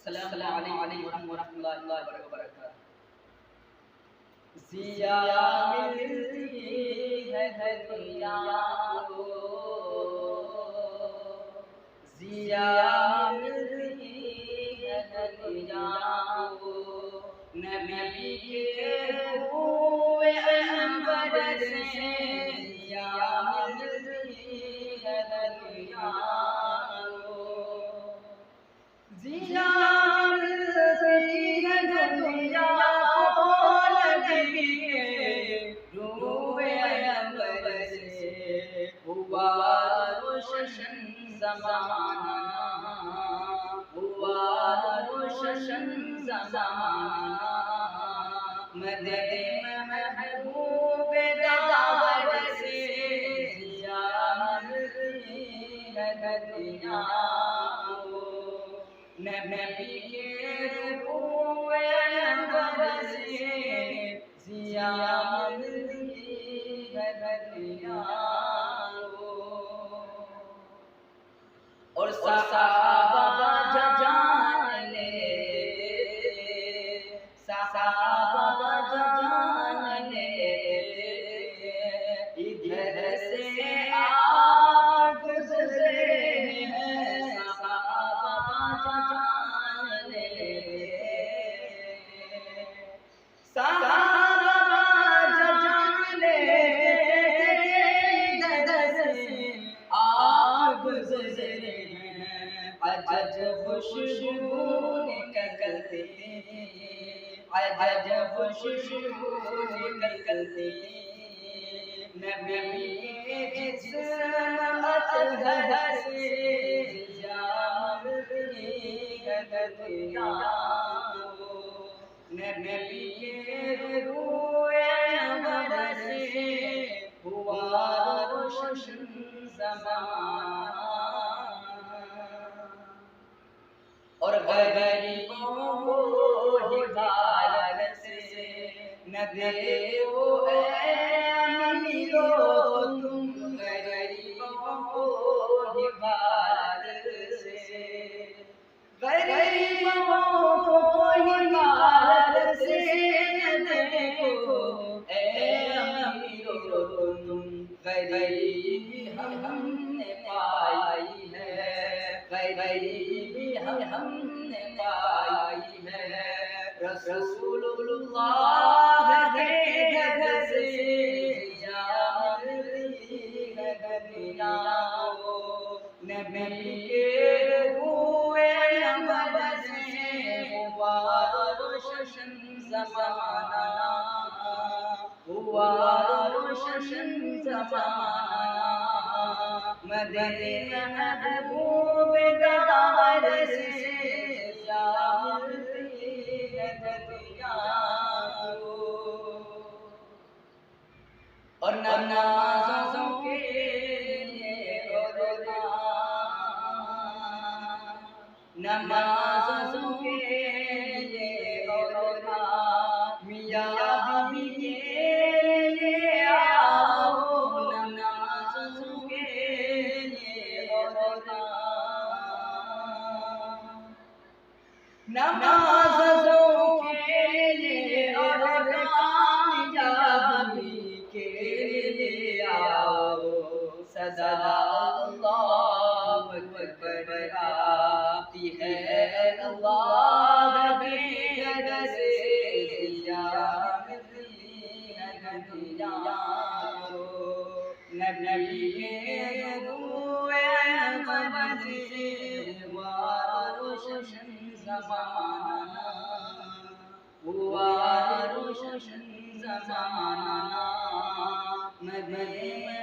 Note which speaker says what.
Speaker 1: السلام علیکم ورحمۃ اللہ وبرکاتہ۔ ضیا ملتی ہے دنیا کو، ضیا ملتی ہے دنیا کو، نبی کے ہوئے انور سے ضیا ملتی ہے دنیا کو، ضیا ملتی ہے دنیا کو، نبی کے روئے انور سے ہوا روشن زمانہ، ہوا روشن زمانہ، مدد محبوب داور سے ضیا ملتی ہے دنیا کو، نبی کے روئے انور سے ضیا ملتی ہے دنیا کو۔ اور صحابہ جان لیتے، صحابہ جان لیتے، ادھر سے آپ گزرے ہیں، صحابہ جان لیتے، صحابہ جان لیتے، ادھر سے آپ گزرے ہیں، عجب خوشبو نکلتی، عجب خوشبو نکلتی، نبی کے جسم اطہر سے ضیا ملتی ہے دنیا کو، نبی کے روئے انور سے ہوا روشن زمانہ، اور غریبوں کو ہدایت سے نہ دیو اے امیرو تم، غریبوں کو ہدایت سے، غریبوں کو ہدایت سے نہ دیو اے امیرو تم، غریبی ہم نے پائی ہے، غریبی ہم نے پائی ہے، رسول اللہ کے گھر سے ضیا ملتی ہے دنیا کو، نبی کے روئے انور سے ہوا روشن زمانہ، ہوا روشن زمانہ، مدد محبوب داور سے ضیا ملتی ہے دنیا کو، اور نمازوں کے لیے رونا، نمازوں کے لیے رونا، میاں بیوی کے لیے آؤ، نمازوں کے لیے رونا، نمازوں کے لیے رونا، میاں بیوی کے لیے آؤ، صدا اللہ اکبر آتی ہے اللہ کے گھر سے ضیا ملتی ہے دنیا کو، نبی کے روئے انور سے ہوا روشن زمانہ، ہوا روشن زمانہ، مدد